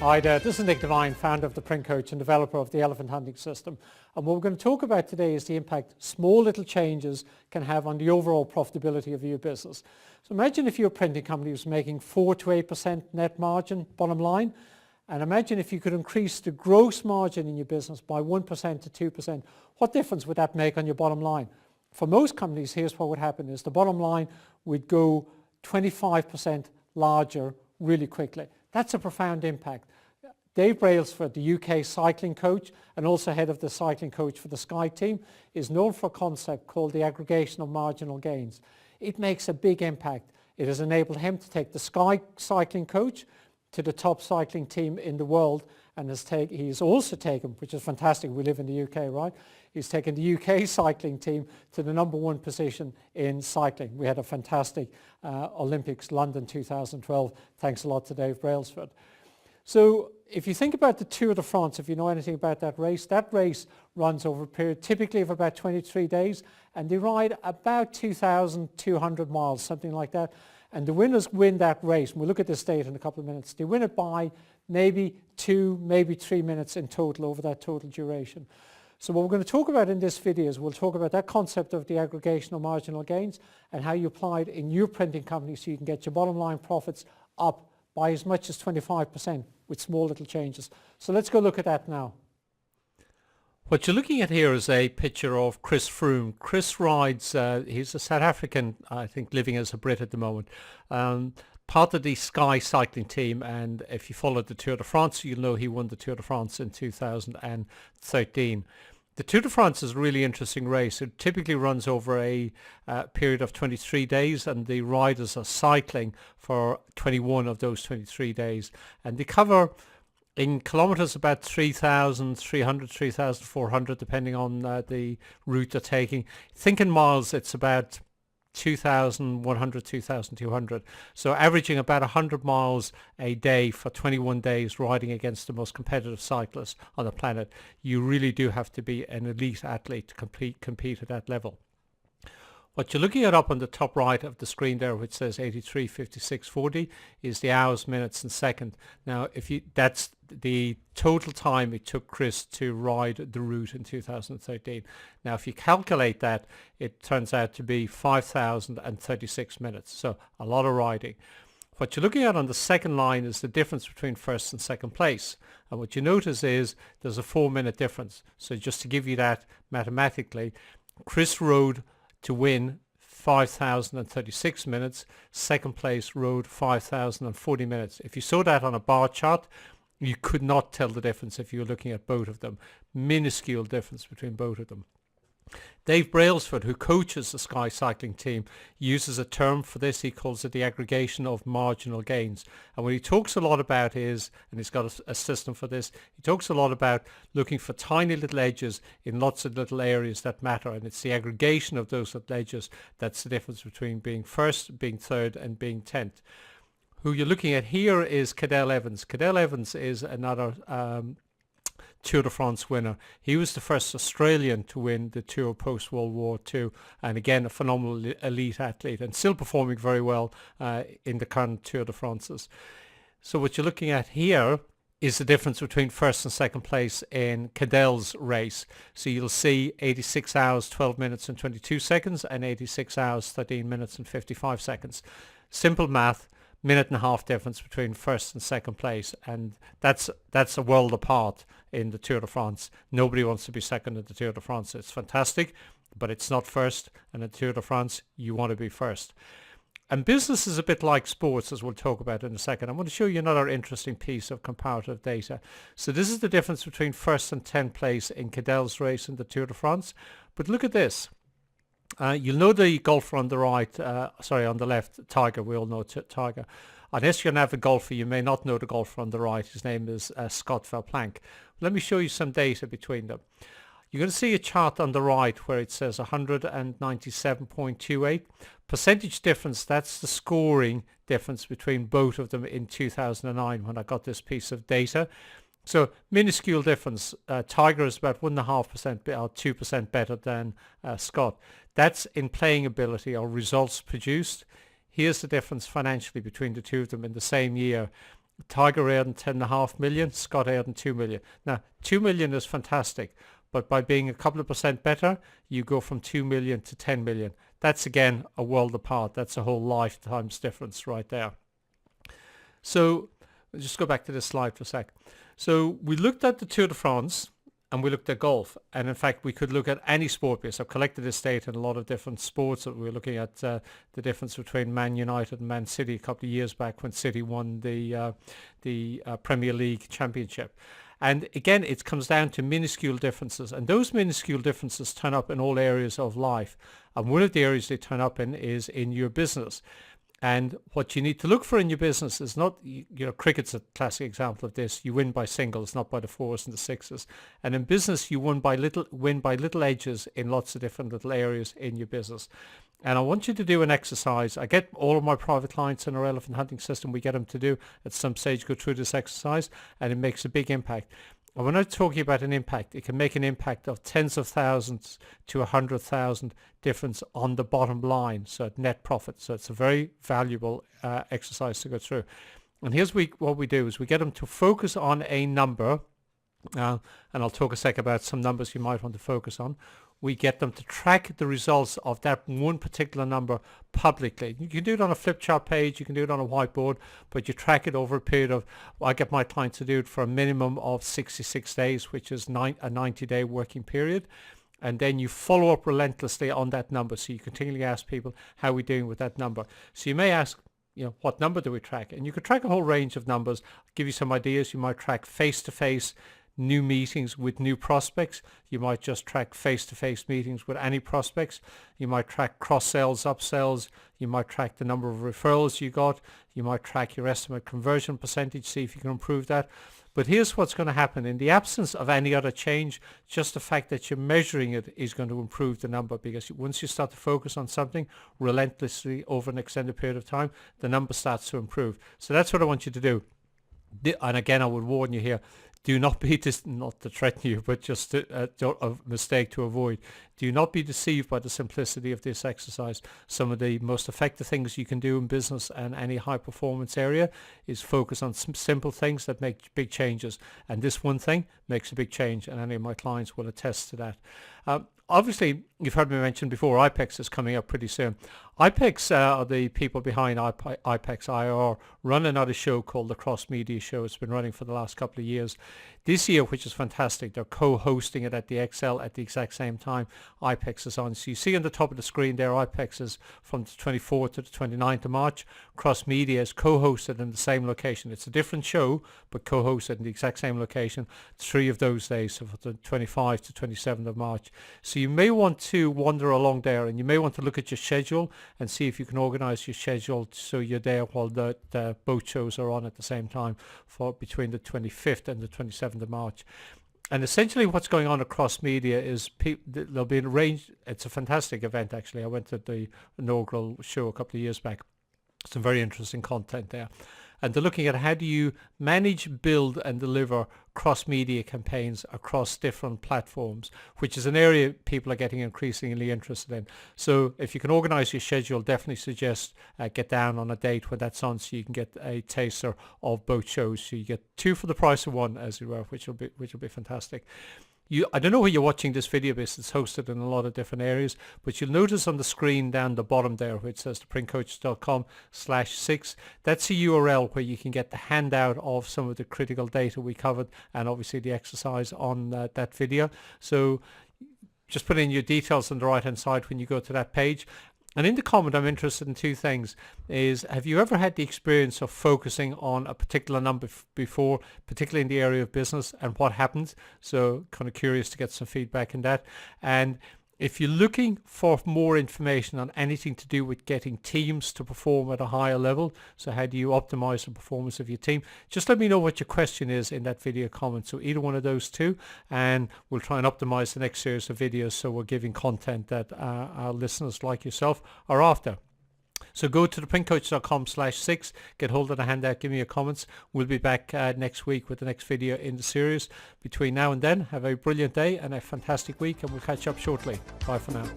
Hi there, this is Nick Devine, founder of The Print Coach and developer of the Elephant Hunting System. And what we're going to talk about today is the impact small little changes can have on the overall profitability of your business. So imagine if your printing company was making 4 to 8% net margin, bottom line, and imagine if you could increase the gross margin in your business by 1% to 2%. What difference would that make on your bottom line? For most companies, here's what would happen is the bottom line would go 25% larger really quickly. That's a profound impact. Dave Brailsford, the UK cycling coach and also head of the cycling coach for the Sky team, is known for a concept called the aggregation of marginal gains. It makes a big impact. It has enabled him to take the Sky cycling coach to the top cycling team in the world, and he's also taken, which is fantastic, we live in the UK, right? He's taken the UK cycling team to the #1 position in cycling. We had a fantastic Olympics London 2012. Thanks a lot to Dave Brailsford. So if you think about the Tour de France, if you know anything about that race runs over a period typically of about 23 days, and they ride about 2,200 miles, something like that. And the winners win that race. And we'll look at this data in a couple of minutes. They win it by maybe 2, maybe 3 minutes in total over that total duration. So what we're going to talk about in this video is we'll talk about that concept of the aggregation of marginal gains and how you apply it in your printing company so you can get your bottom line profits up by as much as 25% with small little changes. So let's go look at that now. What you're looking at here is a picture of Chris Froome. Chris rides, he's a South African, I think, living as a Brit at the moment. Part of the Sky cycling team, and if you followed the Tour de France, you'll know he won the Tour de France in 2013. The Tour de France is a really interesting race. It typically runs over a period of 23 days, and the riders are cycling for 21 of those 23 days. And they cover, in kilometres, about 3,300, 3,400, depending on the route they're taking. Think in miles, it's about 2,100, 2,200. So averaging about 100 miles a day for 21 days riding against the most competitive cyclists on the planet. You really do have to be an elite athlete to compete at that level. What you're looking at up on the top right of the screen there, which says 83, 56, 40, is the hours, minutes and second. Now, that's the total time it took Chris to ride the route in 2013. Now, if you calculate that, it turns out to be 5,036 minutes. So a lot of riding. What you're looking at on the second line is the difference between first and second place. And what you notice is there's a 4-minute difference. So just to give you that mathematically, Chris rode to win 5,036 minutes. Second place rode 5,040 minutes. If you saw that on a bar chart, you could not tell the difference if you were looking at both of them. Minuscule difference between both of them. Dave Brailsford, who coaches the Sky cycling team, uses a term for this. He calls it the aggregation of marginal gains. And what he talks a lot about is, and he's got a system for this, he talks a lot about looking for tiny little edges in lots of little areas that matter. And it's the aggregation of those little edges that's the difference between being first, being third, and being 10th. Who you're looking at here is Cadel Evans. Cadel Evans is another Tour de France winner. He was the first Australian to win the Tour post-World War II, and again a phenomenal elite athlete and still performing very well in the current Tour de France's. So what you're looking at here is the difference between first and second place in Cadel's race. So you'll see 86 hours, 12 minutes and 22 seconds and 86 hours, 13 minutes and 55 seconds. Simple math. Minute and a half difference between first and second place, and that's a world apart in the Tour de France. Nobody wants to be second in the Tour de France. It's fantastic, but it's not first, and in the Tour de France you want to be first. And business is a bit like sports, as we'll talk about in a second. I'm going to show you another interesting piece of comparative data. So this is the difference between first and 10th place in Cadel's race in the Tour de France. But look at this. You'll know the golfer on the right, on the left, Tiger. We all know Tiger. Unless you're an avid golfer, you may not know the golfer on the right. His name is Scott Verplank. Let me show you some data between them. You're going to see a chart on the right where it says 197.28. Percentage difference, that's the scoring difference between both of them in 2009 when I got this piece of data. So minuscule difference. Tiger is about 1.5% or 2% better than Scott. That's in playing ability or results produced. Here's the difference financially between the two of them in the same year. Tiger earned 10.5 million, Scott earned 2 million. Now, 2 million is fantastic, but by being a couple of percent better, you go from 2 million to 10 million. That's again a world apart. That's a whole lifetime's difference right there. So let's just go back to this slide for a sec. So we looked at the Tour de France and we looked at golf. And in fact, we could look at any sport base. I've collected this data in a lot of different sports. We were looking at the difference between Man United and Man City a couple of years back when City won the Premier League championship. And again, it comes down to minuscule differences. And those minuscule differences turn up in all areas of life. And one of the areas they turn up in is in your business. And what you need to look for in your business is not, cricket's a classic example of this. You win by singles, not by the fours and the sixes. And in business, you win by little edges in lots of different little areas in your business. And I want you to do an exercise. I get all of my private clients in our elephant hunting system. We get them to do at some stage go through this exercise, and it makes a big impact. And we're not talking about an impact. It can make an impact of tens of thousands to 100,000 difference on the bottom line, so net profit. So it's a very valuable exercise to go through. And here's what we do is we get them to focus on a number, and I'll talk a sec about some numbers you might want to focus on. We get them to track the results of that one particular number publicly. You can do it on a flip chart page, you can do it on a whiteboard, but you track it over a period of, I get my clients to do it for a minimum of 66 days, which is a 90-day working period. And then you follow up relentlessly on that number. So you continually ask people, how are we doing with that number? So you may ask, what number do we track? And you could track a whole range of numbers. I'll give you some ideas. You might track face-to-face new meetings with new prospects. You might just track face-to-face meetings with any prospects. You might track cross-sells, upsells. You might track the number of referrals you got. You might track your estimate conversion percentage, see if you can improve that. But here's what's going to happen. In the absence of any other change, just the fact that you're measuring it is going to improve the number, because once you start to focus on something relentlessly over an extended period of time, the number starts to improve. So that's what I want you to do. And again, I would warn you here, do not be, not to threaten you, but just a mistake to avoid. Do not be deceived by the simplicity of this exercise. Some of the most effective things you can do in business and any high performance area is focus on some simple things that make big changes. And this one thing makes a big change, and any of my clients will attest to that. Obviously, you've heard me mention before, IPEX is coming up pretty soon. IPEX are the people behind IPEX IR, run another show called the Cross Media Show. It's been running for the last couple of years. This year, which is fantastic, they're co-hosting it at the XL at the exact same time IPEX is on. So you see on the top of the screen there, IPEX is from the 24th to the 29th of March. Cross Media is co-hosted in the same location. It's a different show, but co-hosted in the exact same location 3 of those days, so for the 25th to 27th of March. So you may want to wander along there, and you may want to look at your schedule and see if you can organize your schedule so you're there while the both shows are on at the same time for between the 25th and the 27th of March. And essentially what's going on across media is there'll be a range. It's a fantastic event, actually. I went to the inaugural show a couple of years back. Some very interesting content there. And they're looking at how do you manage, build and deliver cross-media campaigns across different platforms, which is an area people are getting increasingly interested in. So if you can organize your schedule, definitely suggest get down on a date when that's on so you can get a taster of both shows. So you get 2 for the price of 1, as it were, which will be fantastic. I don't know where you're watching this video because it's hosted in a lot of different areas, but you'll notice on the screen down the bottom there which says theprintcoach.com/6. That's a URL where you can get the handout of some of the critical data we covered and obviously the exercise on that video. So just put in your details on the right hand side when you go to that page. And in the comment, I'm interested in 2 things. Have you ever had the experience of focusing on a particular number before, particularly in the area of business, and what happened? So kind of curious to get some feedback in that. And if you're looking for more information on anything to do with getting teams to perform at a higher level, so how do you optimize the performance of your team, just let me know what your question is in that video comment. So either one of those 2, and we'll try and optimize the next series of videos so we're giving content that our listeners like yourself are after. So go to theprintcoach.com/6, get hold of the handout, give me your comments. We'll be back next week with the next video in the series. Between now and then, have a brilliant day and a fantastic week, and we'll catch up shortly. Bye for now.